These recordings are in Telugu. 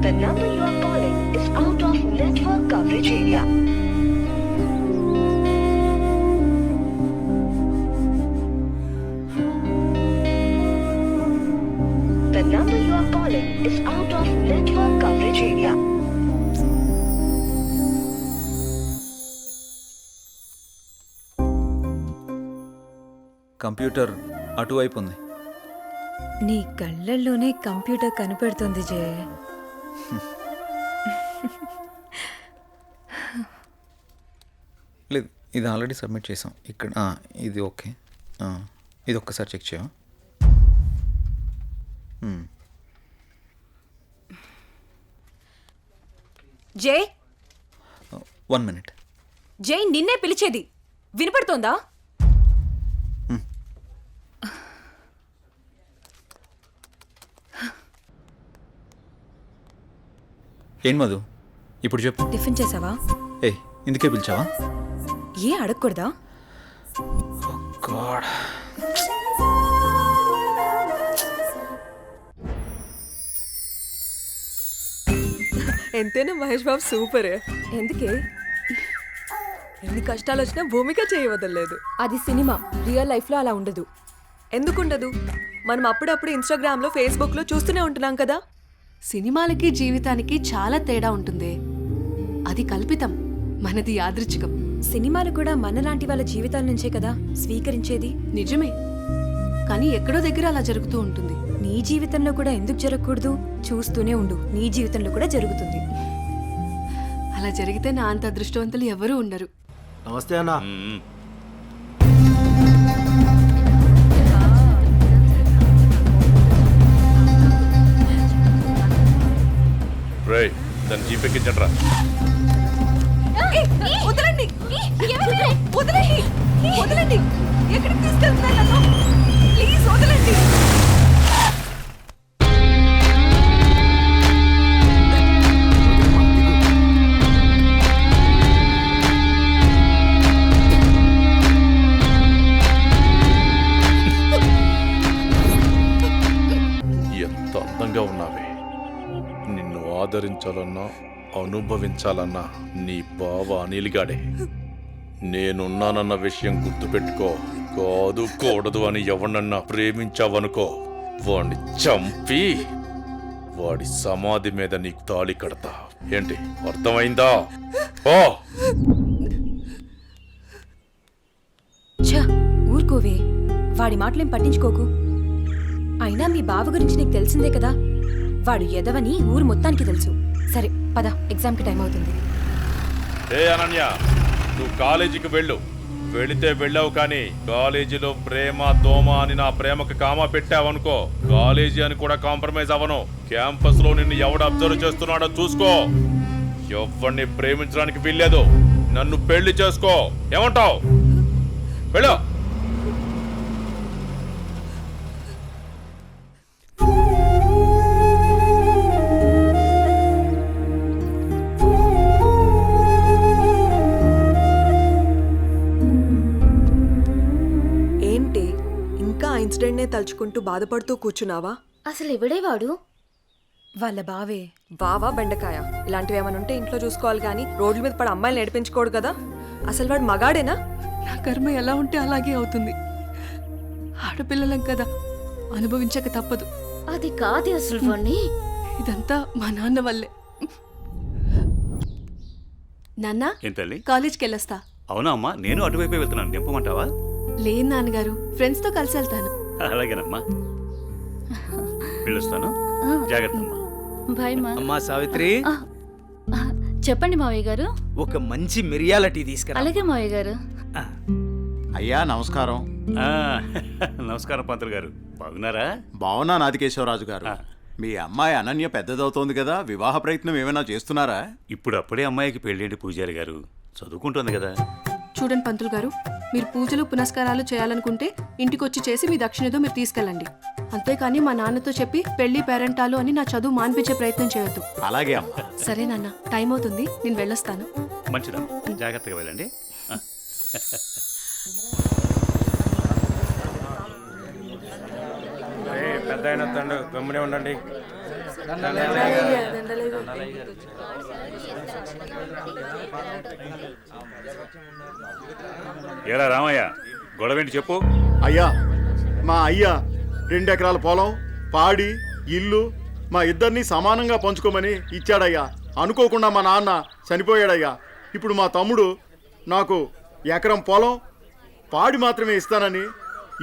The number you are calling is out of network coverage area. The number you are calling is out of network coverage area. Computer అటువైపు ఉంది. నీ కళ్ళల్లోనే కంప్యూటర్ కనపడుతుంది జయ. లేదు, ఇది ఆల్రెడీ సబ్మిట్ చేసాం. ఇక్కడ ఇది ఓకే. ఇది ఒక్కసారి చెక్ చేయవా? జై 1 minute. జై నిన్నే పిలిచేది వినపడుతోందా? ఏం మధు, ఇప్పుడు చెప్పు. టిఫిన్ చేసావా? ఇందుకే పిలిచావా? ఏ అడగకూడదా? ఎంతైనా మహేష్ బాబు సూపర్. ఎందుకే? ఎన్ని కష్టాలు వచ్చినా భూమిక చేయవదలేదు. అది సినిమా, రియల్ లైఫ్ లో అలా ఉండదు. ఎందుకుండదు? మనం అప్పుడప్పుడు ఇన్స్టాగ్రామ్ లో, ఫేస్బుక్ లో చూస్తూనే ఉంటున్నాం కదా. సినిమాలకి జీవితానికి చాలా తేడా ఉంటుంది. అది కల్పితం, మనది యాదృచ్ఛికం. సినిమాలు కూడా మనలాంటి వాళ్ళ జీవితాల నుంచే కదా స్వీకరించేది. నిజమే, కానీ ఎక్కడో దగ్గర అలా జరుగుతూ ఉంటుంది. నీ జీవితంలో కూడా ఎందుకు జరగకూడదు? చూస్తూనే ఉండు, నీ జీవితంలో కూడా జరుగుతుంది. అలా జరిగితే నా అంత అదృష్టవంతులు ఎవరూ ఉండరు. నమస్తే అన్న. దాన్ని జీపెక్కించట్రా. వదలండి, వదలండి, వదలండి. ఎక్కడికి తీసుకెళ్తున్నారు నన్ను? ప్లీజ్ వదలండి. ఎంత అందంగా ఉన్నావే. నిన్ను ఆదరించాలన్నా అనుభవించాలన్నా నీ బావ అనిల్గాడే. నేనున్నానన్న విషయం గుర్తుపెట్టుకో. కాదు కూడదు అని ఎవరినన్నా ప్రేమించావనుకో, వాడిని చంపి వాడి సమాధి మీద నీకు తాళి కడతా. ఏంటి, అర్థమైందా? ఓ ఛ, ఊరుకోవే, వాడి మాటలేం పట్టించుకోకు. అయినా మీ బావ గురించి నీకు తెలిసిందే కదా. వాడు ఎదవని ఊరు మొత్తానికి తెలుసు. సరే పద, ఎగ్జామ్కి టైం అవుతుంది. ఏ అనన్య, నువ్వు కాలేజీకి వెళ్ళు. వెళితే వెళ్ళావు, కానీ కాలేజీలో ప్రేమ దోమ అని నా ప్రేమకు కామా పెట్టావనుకో, కాలేజీ అని కూడా కాంప్రమైజ్ అవ్వను. క్యాంపస్ లో నిన్ను ఎవడు అబ్జర్వ్ చేస్తున్నాడో చూసుకో. ఎవరిని ప్రేమించడానికి వీల్లేదు. నన్ను పెళ్లి చేసుకో. ఏమంటావు? వెళ్ళు. ఇన్సిడెంట్ నే తలుచుకుంటూ బాధపడుతూ కూర్చున్నావా? అసలు ఎవడే వాడు? వాళ్ళ బావే. బావా బెండకాయ ఇలాంటివి ఏమైనా ఉంటే ఇంట్లో చూసుకోవాలి, కానీ రోడ్ల మీద పడి అమ్మాయిలు నడిపించుకోడు కదా. అసలు వాడు మగాడేనా? నా కర్మ ఎలా ఉంటే అలాగే అవుతుంది. ఆడపిల్లలం కదా, అనుభవించక తప్పదు. అది కాదు అసలు వాణ్ణి. ఇదంతా మా నాన్న వల్లే. నాన్న, కాలేజ్కి వెళ్ళొస్తా. అవునా అమ్మా, నేను అటువైపే వెళ్తున్నాను. నింపమంటావా? లేదు నాన్నగారు, ఫ్రెండ్స్ తో కలిసి వెళ్తాను. అలాగేనమ్మా, వెళ్ళొస్తాను. జాగ్రత్త అమ్మా. బాయ్ మా. అమ్మా సావిత్రి, చెప్పండి మావయ్య గారు. ఒక మంచి మిరియాల టీ తీసుకురా. అలాగే మావయ్య గారు. అయ్యా నమస్కారం. నమస్కారం పంతులు గారు, బాగున్నారా? బాగున్నా నాదికేశ్వరరాజు గారు. మీ అమ్మాయి అనన్య పెద్దదవుతోంది కదా, వివాహ ప్రయత్నం ఏమైనా చేస్తున్నారా? ఇప్పుడు అప్పుడే అమ్మాయికి పెళ్ళేంటి పూజారి గారు, చదువుకుంటుంది కదా. చూడండి పంతులు గారు, మీరు పూజలు పునస్కారాలు చేయాలనుకుంటే ఇంటికొచ్చి చేసి మీ దక్షిణతో మీరు తీసుకెళ్ళండి. అంతేకాని మా నాన్నతో చెప్పి పెళ్లి పేరెంటాలు అని నా చదువు మాన్పించే ప్రయత్నం చేయొద్దు. అలాగే అమ్మా. సరే నాన్న, టైం అవుతుంది, నేను వెళ్ళొస్తాను. మంచిదమ్మా, జాగ్రత్తగా వెళ్ళండి. పెద్ద అయిన తండ్రి గమ్మునే ఉండండి. ఏరా రామయ్య గొడవేంటి చెప్పు. అయ్యా మా అయ్యా 2 ఎకరాల పొలం పాడి ఇల్లు మా ఇద్దరిని సమానంగా పంచుకోమని ఇచ్చాడయ్యా. అనుకోకుండా మా నాన్న చనిపోయాడయ్యా. ఇప్పుడు మా తమ్ముడు నాకు ఎకరం పొలం పాడి మాత్రమే ఇస్తానని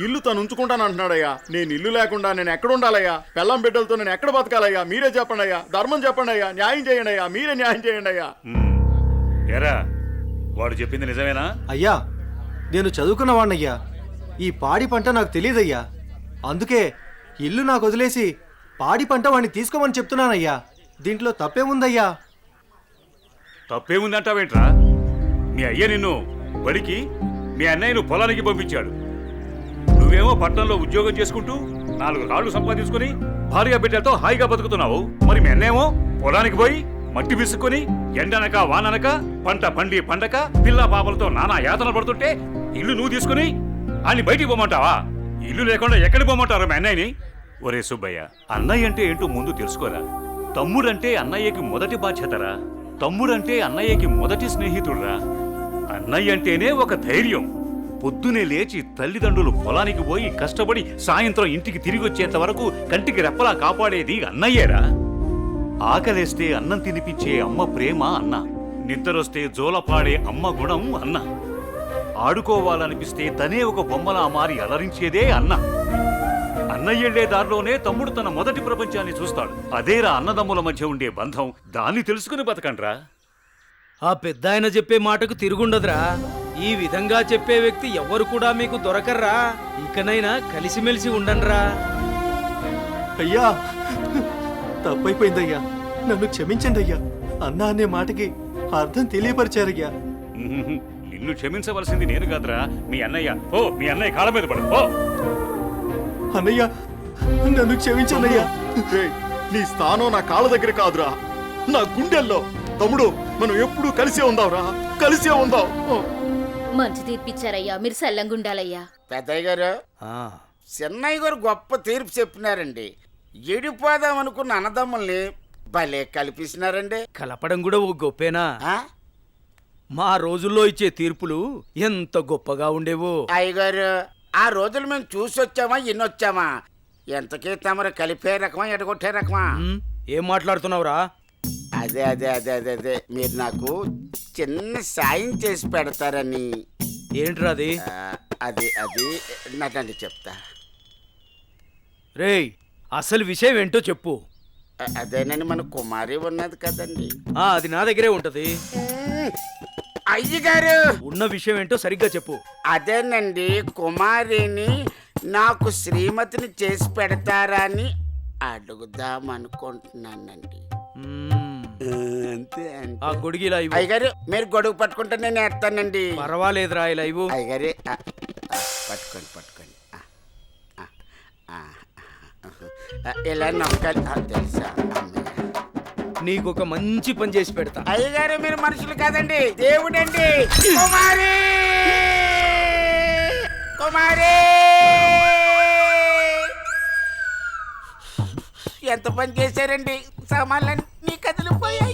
ఇల్లు తను ఉంచుకుంటానంటున్నాడయ్యా. నేను ఇల్లు లేకుండా నేను ఎక్కడ ఉండాలయ్యా? పెళ్ళం బిడ్డలతో నేను ఎక్కడ బతకాలయ్యా? మీరే చెప్పండి అయ్యా, ధర్మం చెప్పండి అయ్యా, న్యాయం చేయండి అయ్యా, మీరే న్యాయం చేయండి అయ్యా. ఏరా వాడు చెప్పింది నిజమేనా? అయ్యా నేను చదువుకున్న వాడినయ్యా. ఈ పాడి పంట నాకు తెలియదయ్యా. అందుకే ఇల్లు నాకు వదిలేసి పాడి పంట వాడిని తీసుకోమని చెప్తున్నానయ్యా. దీంట్లో తప్పేముందయ్యా? తప్పేముందంటావేంట్రా? మీ అయ్య నిన్ను బడికి, మీ అన్నయ్యను పొలానికి పంపించాడు. నువ్వేమో పట్టణంలో ఉద్యోగం చేసుకుంటూ 4 రాళ్లు సంపాదించుకుని భార్య బిడ్డలతో హాయిగా బతుకుతున్నావు. మరి మీ అన్నేమో పొలానికి పోయి మట్టి విసుక్కుని ఎండనక వాననక పంట పండి పండక పిల్ల పాపలతో నానా యాతన పడుతుంటే ఇల్లు నువ్వు తీసుకుని అన్ని బయటికి పోమంటావా? ఇల్లు లేకుండా ఎక్కడికి పోమంటారు మీ అన్నయ్యని? ఒరే సుబ్బయ్య, అన్నయ్య అంటే ఏంటో ముందు తెలుసుకోరా. తమ్ముడంటే అన్నయ్యకి మొదటి బాధ్యతరా. తమ్ముడంటే అన్నయ్యకి మొదటి స్నేహితుడురా. అన్నయ్య అంటేనే ఒక ధైర్యం. పొద్దునే లేచి తల్లిదండ్రులు పొలానికి పోయి కష్టపడి సాయంత్రం ఇంటికి తిరిగి వచ్చేంత వరకు కంటికి రెప్పలా కాపాడేది అన్నయ్యేరా. ఆకలేస్తే అన్నం తినిపించే అమ్మ ప్రేమ అన్న. నిద్రొస్తే జోలపాడే అమ్మ గుణం అన్న. ఆడుకోవాలనిపిస్తే తనే ఒక బొమ్మలా మారి అలరించేదే అన్న. అన్నయ్యెళ్లే దారిలోనే తమ్ముడు తన మొదటి ప్రపంచాన్ని చూస్తాడు. అదేరా అన్నదమ్ముల మధ్య ఉండే బంధం. దాన్ని తెలుసుకుని బతకండ్రా. ఆ పెద్ద ఆయన చెప్పే మాటకు తిరుగుండదురా. ఈ విధంగా చెప్పే వ్యక్తి ఎవరు కూడా మీకు దొరకర్రా. ఇకనైనా కలిసిమెలిసి ఉండండిరా. అయ్యా తప్పైపోయిందయ్యా, నన్ను క్షమించండి అయ్యా. అన్నా అనే మాటకి అర్థం తెలియపరిచారయ్యా. నిన్ను క్షమించవలసింది నేను కాదురా, మీ అన్నయ్య. ఓ మీ అన్నయ్య కాళ్ళ మీద పడు. ఓ అన్నయ్య నన్ను క్షమించండి అయ్యా. నీ స్థానం నా కాళ్ళ దగ్గర కాదురా, నా గుండెల్లో. తమ్ముడు మనం ఎప్పుడూ కలిసే ఉందాంరా, కలిసే ఉందాం. మంచి తీర్పిచ్చారయ్యా, మీరు సల్లంగుండాలయ్యా. పెద్దయ్య గారు, చిన్నయ్య గారు గొప్ప తీర్పు చెప్పినారండి. ఎడిపోదాం అనుకున్న అన్నదమ్ముల్ని భలే కల్పిస్తున్నారండి. కలపడం కూడా ఓ గొప్పేనా? మా రోజుల్లో ఇచ్చే తీర్పులు ఎంత గొప్పగా ఉండేవో. అయ్యగారు, ఆ రోజులు మేము చూసొచ్చామా ఇన్నొచ్చామా? ఎంతకీ తమరు కలిపే రకమా ఎడగొట్టే రకమా? ఏం మాట్లాడుతున్నావురా? అదే అదే అదే అదే అదే మీరు నాకు చిన్న సాయం చేసి పెడతారని. ఏంట్రా అది? అది అది నాకండి చెప్తా. రేయ్, అసలు విషయం ఏంటో చెప్పు. అదేనండి, మన కుమారి ఉన్నది కదండి. అది నా దగ్గరే ఉంటది. అయ్యగారు, ఉన్న విషయం ఏంటో సరిగ్గా చెప్పు. అదేనండి, కుమారిని నాకు శ్రీమతిని చేసి పెడతారని అడుగుదాం అనుకుంటున్నానండి. అంతే ఆ గొడుగు ఇలా ఇవ్వు. అయ్యగారు, మీరు గొడుగు పట్టుకుంటే నేను ఎత్తానండి. పర్వాలేదురా, ఇలా ఇవ్వు. అయ్యగారే పట్టుకోండి పట్టుకోండి. ఇలా నొక్కాలి తెలుసా? నీకు ఒక మంచి పని చేసి పెడతా. అయ్యగారు, మీరు మనుషులు కాదండి, దేవుడండి. కుమారి కుమారి ఎంత పని చేశారండి, సామాన్లన్నీ కదిలిపోయాయి.